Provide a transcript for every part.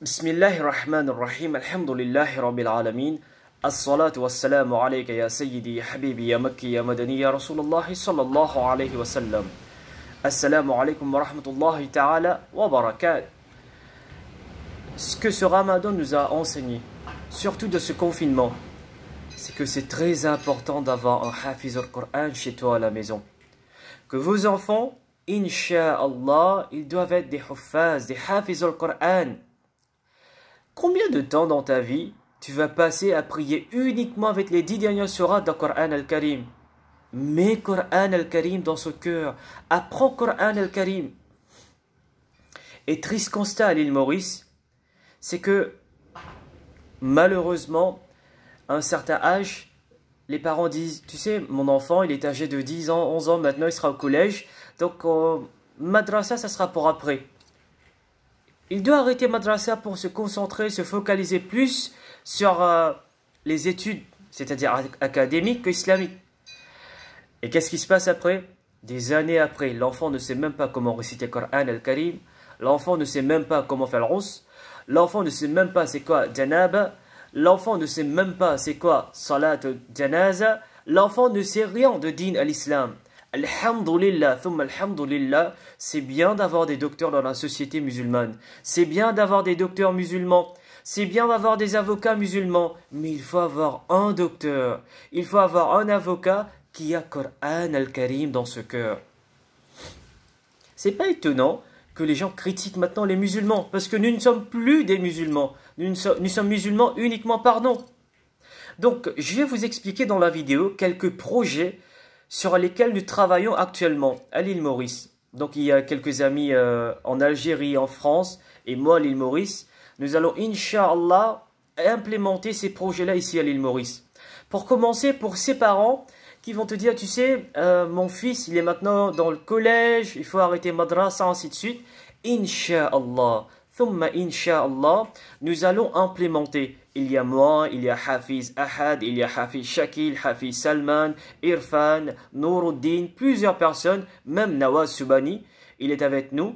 بسم الله الرحمن الرحيم الحمد لله رب العالمين الصلاة والسلام عليك يا سيدي يا حبيبي يا مكي يا مدني يا رسول الله صلى الله عليه وسلم السلام عليكم ورحمة الله تعالى وبركاته. Ce que ce ramadan nous a enseigné, surtout de ce confinement, c'est que c'est très important d'avoir un hafiz al-Qur'an chez toi à la maison. Que vos enfants, Inch'Allah, ils doivent être des huffaz, des hafiz al-Qur'an. Combien de temps dans ta vie tu vas passer à prier uniquement avec les 10 dernières sourates du Coran al-Karim? Mets Coran al-Karim dans ce cœur. Apprends Coran al-Karim. Et triste constat à l'île Maurice, c'est que malheureusement, à un certain âge, les parents disent, tu sais, mon enfant, il est âgé de 10 ans, 11 ans, maintenant il sera au collège, donc madrasa, ça sera pour après. Il doit arrêter madrasa pour se concentrer, se focaliser plus sur les études, c'est-à-dire académiques que islamiques. Et qu'est-ce qui se passe après? Des années après, l'enfant ne sait même pas comment réciter Coran al-Karim, l'enfant ne sait même pas comment faire le rous, l'enfant ne sait même pas c'est quoi janaba, l'enfant ne sait même pas c'est quoi salat janaza, l'enfant ne sait rien de din à l'islam. Alhamdulillah, thumma alhamdulillah, c'est bien d'avoir des docteurs dans la société musulmane. C'est bien d'avoir des docteurs musulmans. C'est bien d'avoir des avocats musulmans. Mais il faut avoir un docteur. Il faut avoir un avocat qui a Coran al-Karim dans ce cœur. C'est pas étonnant que les gens critiquent maintenant les musulmans. Parce que nous ne sommes plus des musulmans. Nous sommes musulmans uniquement par nom. Donc, je vais vous expliquer dans la vidéo quelques projets sur lesquels nous travaillons actuellement à l'île Maurice. Donc il y a quelques amis en Algérie, en France, et moi à l'île Maurice. Nous allons, Inch'Allah, implémenter ces projets-là ici à l'île Maurice. Pour commencer, pour ces parents qui vont te dire, tu sais, mon fils, il est maintenant dans le collège, il faut arrêter madrasa, ainsi de suite. Inch'Allah, thumma Inch'Allah, nous allons implémenter. Il y a moi, il y a Hafiz Ahad, il y a Hafiz Shakil, Hafiz Salman, Irfan, Nouruddin, plusieurs personnes, même Nawaz Subani, il est avec nous.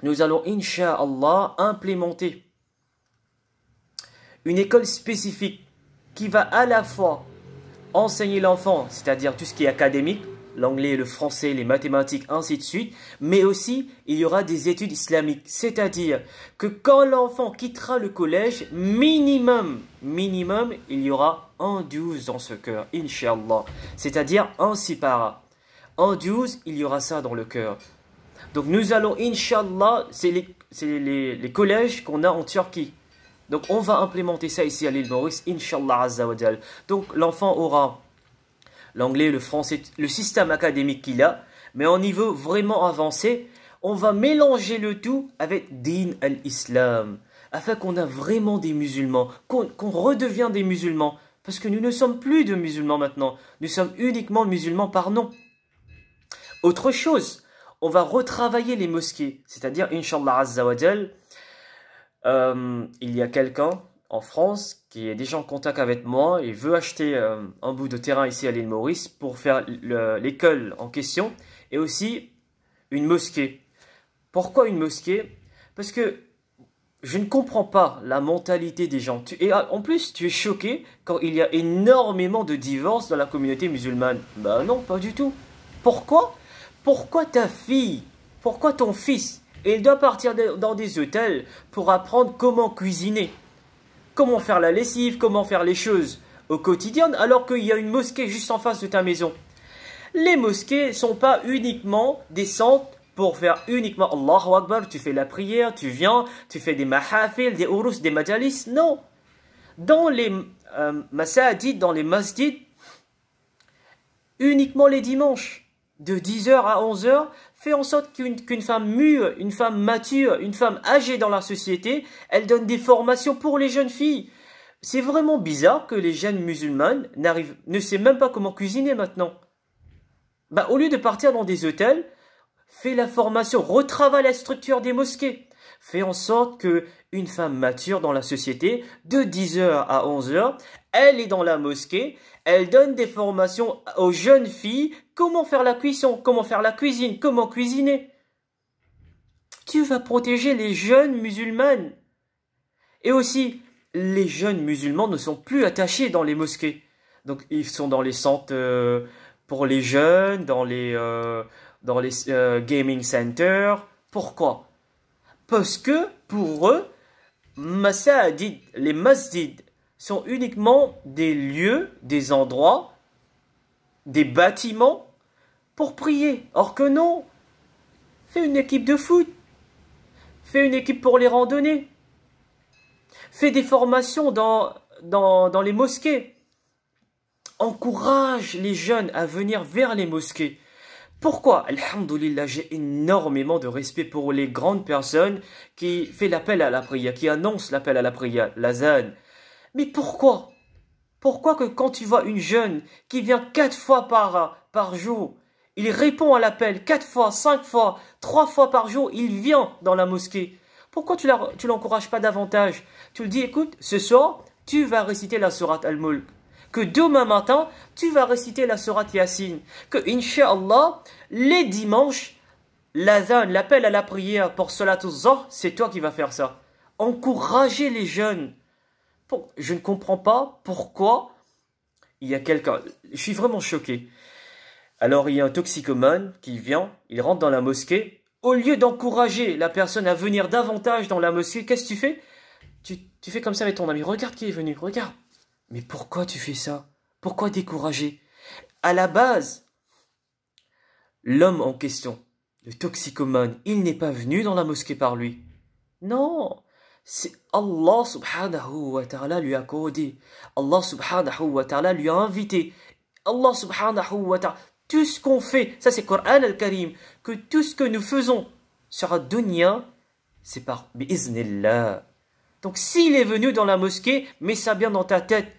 Nous allons, Inch'Allah, implémenter une école spécifique qui va à la fois enseigner l'enfant, c'est-à-dire tout ce qui est académique, l'anglais, le français, les mathématiques, ainsi de suite, mais aussi il y aura des études islamiques, c'est-à-dire que quand l'enfant quittera le collège, minimum, il y aura un 12 dans ce cœur, Inch'Allah, c'est-à-dire un sipara. En 12, il y aura ça dans le cœur. Donc nous allons, Inch'Allah, c'est les collèges qu'on a en Turquie. Donc on va implémenter ça ici à l'île Maurice, Inch'Allah Azza wa Jal. Donc l'enfant aura l'anglais, le français, le système académique qu'il a, mais en niveau vraiment avancé, on va mélanger le tout avec din al-Islam, afin qu'on a vraiment des musulmans, qu'on redevient des musulmans, parce que nous ne sommes plus de musulmans maintenant, nous sommes uniquement musulmans par nom. Autre chose, on va retravailler les mosquées, c'est-à-dire, Inch'Allah Azza wa Jal, il y a quelqu'un en France, qui est déjà en contact avec moi et veut acheter un bout de terrain ici à l'île Maurice pour faire l'école en question et aussi une mosquée. Pourquoi une mosquée? Parce que je ne comprends pas la mentalité des gens. Et en plus, tu es choqué quand il y a énormément de divorces dans la communauté musulmane. Ben non, pas du tout. Pourquoi? Pourquoi ta fille, pourquoi ton fils, il doit partir dans des hôtels pour apprendre comment cuisiner? Comment faire la lessive, comment faire les choses au quotidien, alors qu'il y a une mosquée juste en face de ta maison. Les mosquées ne sont pas uniquement des centres pour faire uniquement Allahu Akbar, tu fais la prière, tu viens, tu fais des mahafil, des urus, des majalis. Non. Dans les masajid, dans les masjids, uniquement les dimanches, de 10h à 11h, fais en sorte qu'une femme mûre, une femme mature, une femme âgée dans la société, elle donne des formations pour les jeunes filles. C'est vraiment bizarre que les jeunes musulmanes ne savent même pas comment cuisiner maintenant. Bah, au lieu de partir dans des hôtels, fais la formation, retravaille la structure des mosquées. Fais en sorte qu'une femme mature dans la société, de 10h à 11h, elle est dans la mosquée, elle donne des formations aux jeunes filles, comment faire la cuisson, comment faire la cuisine, comment cuisiner. Tu vas protéger les jeunes musulmanes. Et aussi, les jeunes musulmans ne sont plus attachés dans les mosquées. Donc, ils sont dans les centres pour les jeunes, dans les gaming centers. Pourquoi? Parce que, pour eux, les masjids sont uniquement des lieux, des endroits, des bâtiments pour prier. Or que non, fais une équipe de foot, fais une équipe pour les randonnées, fais des formations dans les mosquées. Encourage les jeunes à venir vers les mosquées. Pourquoi? Alhamdulillah, j'ai énormément de respect pour les grandes personnes qui font l'appel à la prière, qui annoncent l'appel à la prière, l'azan. Mais pourquoi? Pourquoi que quand tu vois une jeune qui vient 4 fois par jour, il répond à l'appel 4 fois, 5 fois, 3 fois par jour, il vient dans la mosquée. Pourquoi tu l'encourages pas davantage? Tu lui dis, écoute, ce soir, tu vas réciter la sourate Al-Mulk. Que demain matin, tu vas réciter la sourate Yassine. Que, Inch'Allah, les dimanches, l'azan, l'appel à la prière pour Salatul Zuhr, c'est toi qui vas faire ça. Encouragez les jeunes. Je ne comprends pas pourquoi il y a quelqu'un. Je suis vraiment choqué. Alors, il y a un toxicomane qui vient, il rentre dans la mosquée. Au lieu d'encourager la personne à venir davantage dans la mosquée, qu'est-ce que tu fais? Tu fais comme ça avec ton ami. Regarde qui est venu, regarde. Mais pourquoi tu fais ça? Pourquoi décourager? À la base, l'homme en question, le toxicomane, il n'est pas venu dans la mosquée par lui. Non, c'est Allah subhanahu wa ta'ala lui a codé. Allah subhanahu wa ta'ala lui a invité. Allah subhanahu wa ta'ala, tout ce qu'on fait, ça c'est Coran al-Karim, que tout ce que nous faisons sur la dunya, c'est par bi'iznillah. Donc s'il est venu dans la mosquée, mets ça bien dans ta tête,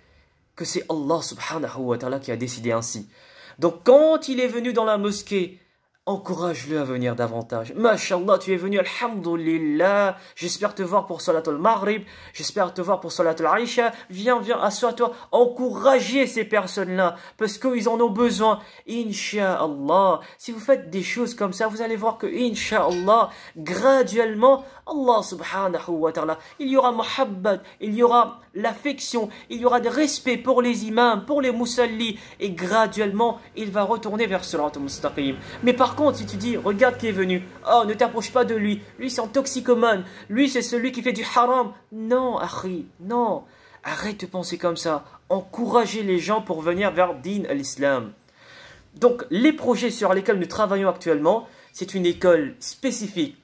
que c'est Allah subhanahu wa ta'ala qui a décidé ainsi. Donc quand il est venu dans la mosquée, encourage-le à venir davantage. Masha'Allah, tu es venu, alhamdulillah. J'espère te voir pour Salatul Maghrib. J'espère te voir pour Salatul Aisha. Viens, assois-toi. Encouragez ces personnes-là. Parce qu'ils en ont besoin. Inch'Allah. Si vous faites des choses comme ça, vous allez voir que, Inch'Allah, graduellement, Allah subhanahu wa ta'ala, il y aura muhabbat, il y aura l'affection, il y aura des respects pour les imams, pour les musallis. Et graduellement, il va retourner vers Siratul Mustaqim. Mais par contre, si tu dis, regarde qui est venu, oh, ne t'approche pas de lui, lui c'est un toxicomane, lui c'est celui qui fait du haram. Non, akhi, non, arrête de penser comme ça. Encouragez les gens pour venir vers Din al-Islam. Donc, les projets sur lesquels nous travaillons actuellement, c'est une école spécifique.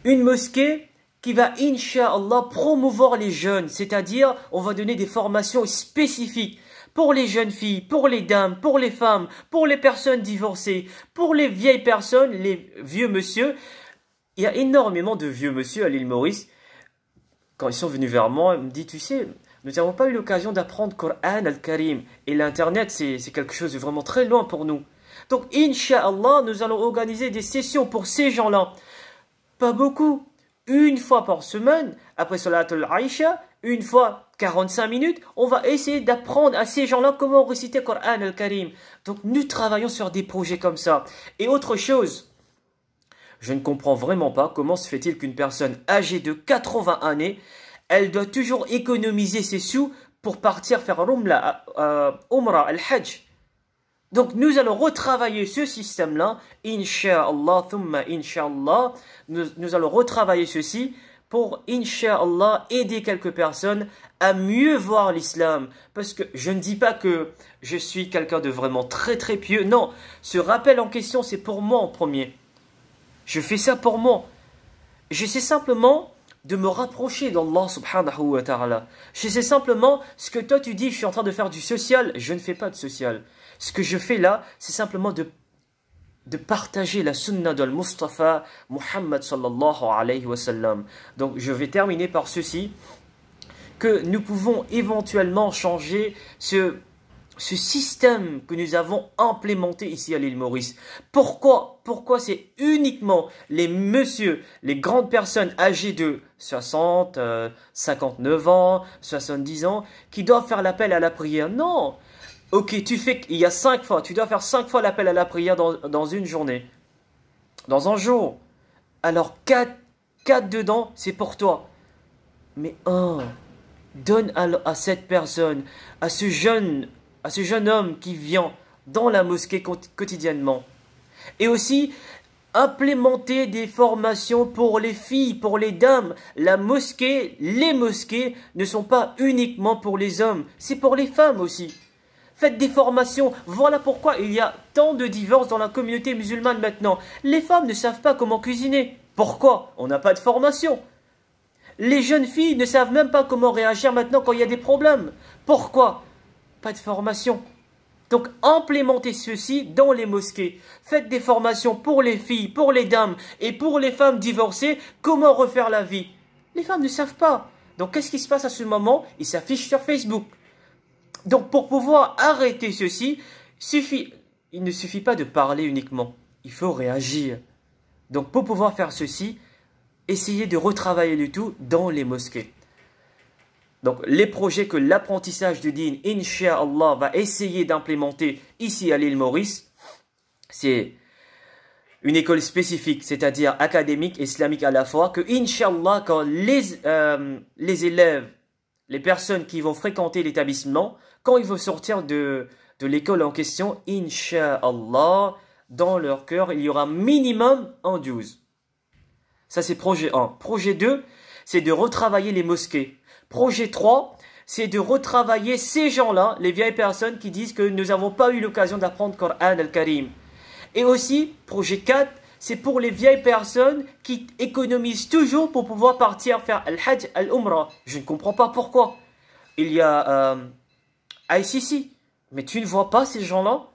Une mosquée qui va, Inch'Allah, promouvoir les jeunes, c'est-à-dire, on va donner des formations spécifiques pour les jeunes filles, pour les dames, pour les femmes, pour les personnes divorcées, pour les vieilles personnes, les vieux monsieur. Il y a énormément de vieux monsieur à l'île Maurice. Quand ils sont venus vers moi, ils me disent, tu sais, nous n'avons pas eu l'occasion d'apprendre Coran al-Karim. Et l'Internet, c'est quelque chose de vraiment très loin pour nous. Donc, Inch'Allah, nous allons organiser des sessions pour ces gens-là. Pas beaucoup. Une fois par semaine, après Salatul Aisha, une fois 45 minutes, on va essayer d'apprendre à ces gens-là comment réciter Coran al-Karim. Donc nous travaillons sur des projets comme ça. Et autre chose, je ne comprends vraiment pas comment se fait-il qu'une personne âgée de 80 années, elle doit toujours économiser ses sous pour partir faire Umrah al-Hajj. Donc nous allons retravailler ce système-là, Inch'Allah, thumma Inch'Allah, nous allons retravailler ceci pour, Inch'Allah, aider quelques personnes à mieux voir l'islam. Parce que je ne dis pas que je suis quelqu'un de vraiment très très pieux, non, ce rappel en question c'est pour moi en premier. Je fais ça pour moi. J'essaie simplement de me rapprocher d'Allah subhanahu wa ta'ala. J'essaie simplement, ce que toi tu dis, je suis en train de faire du social, je ne fais pas de social. Ce que je fais là, c'est simplement de partager la sunna de Mustafa Muhammad sallallahu alayhi wa sallam. Donc je vais terminer par ceci, que nous pouvons éventuellement changer ce système que nous avons implémenté ici à l'île Maurice. Pourquoi c'est uniquement les messieurs, les grandes personnes âgées de 60, 59 ans, 70 ans, qui doivent faire l'appel à la prière? Non. Ok, tu fais qu'il y a 5 fois, tu dois faire 5 fois l'appel à la prière dans une journée, dans un jour. Alors 4 dedans, c'est pour toi. Mais donne à cette personne, à ce jeune homme qui vient dans la mosquée quotidiennement. Et aussi, implémenter des formations pour les filles, pour les dames. Les mosquées ne sont pas uniquement pour les hommes, c'est pour les femmes aussi. Faites des formations. Voilà pourquoi il y a tant de divorces dans la communauté musulmane maintenant. Les femmes ne savent pas comment cuisiner. Pourquoi? On n'a pas de formation. Les jeunes filles ne savent même pas comment réagir maintenant quand il y a des problèmes. Pourquoi? Pas de formation. Donc, implémentez ceci dans les mosquées. Faites des formations pour les filles, pour les dames et pour les femmes divorcées. Comment refaire la vie? Les femmes ne savent pas. Donc, qu'est-ce qui se passe à ce moment? Ils s'affichent sur Facebook. Donc, pour pouvoir arrêter ceci, il ne suffit pas de parler uniquement. Il faut réagir. Donc, pour pouvoir faire ceci, essayez de retravailler le tout dans les mosquées. Donc, les projets que l'apprentissage du dîn, Inch'Allah, va essayer d'implémenter ici à l'île Maurice, c'est une école spécifique, c'est-à-dire académique, islamique à la fois, que Inch'Allah, quand les élèves, les personnes qui vont fréquenter l'établissement, quand ils vont sortir de l'école en question, Inch'Allah, dans leur cœur, il y aura minimum un 12. Ça, c'est projet 1. Projet 2, c'est de retravailler les mosquées. Projet 3, c'est de retravailler ces gens-là, les vieilles personnes qui disent que nous n'avons pas eu l'occasion d'apprendre Coran al-Karim. Et aussi, projet 4, c'est pour les vieilles personnes qui économisent toujours pour pouvoir partir faire al-Hajj, al-Umrah. Je ne comprends pas pourquoi. Il y a ICC, mais tu ne vois pas ces gens-là?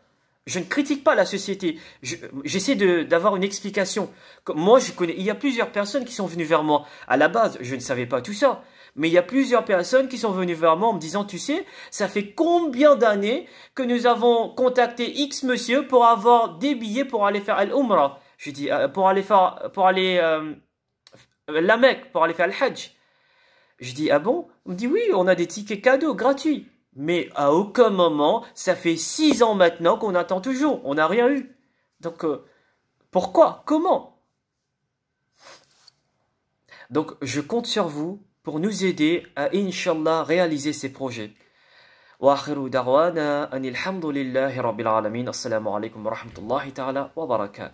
Je ne critique pas la société. J'essaie d'avoir une explication. Moi, il y a plusieurs personnes qui sont venues vers moi. À la base, je ne savais pas tout ça. Mais il y a plusieurs personnes qui sont venues vers moi en me disant, tu sais, ça fait combien d'années que nous avons contacté X monsieur pour avoir des billets pour aller faire Al-Umrah. Je dis, la Mecque, pour aller faire Al-Hajj. Je dis, ah bon? On me dit, oui, on a des tickets cadeaux, gratuits. Mais à aucun moment, ça fait 6 ans maintenant qu'on attend toujours. On n'a rien eu. Donc, pourquoi? Comment? Donc, je compte sur vous pour nous aider à, Inch'Allah, réaliser ces projets. Wa akhiru da'wana anil hamdulillahi rabbil alamin. Assalamu alaikum wa rahmatullahi ta'ala wa barakatuh.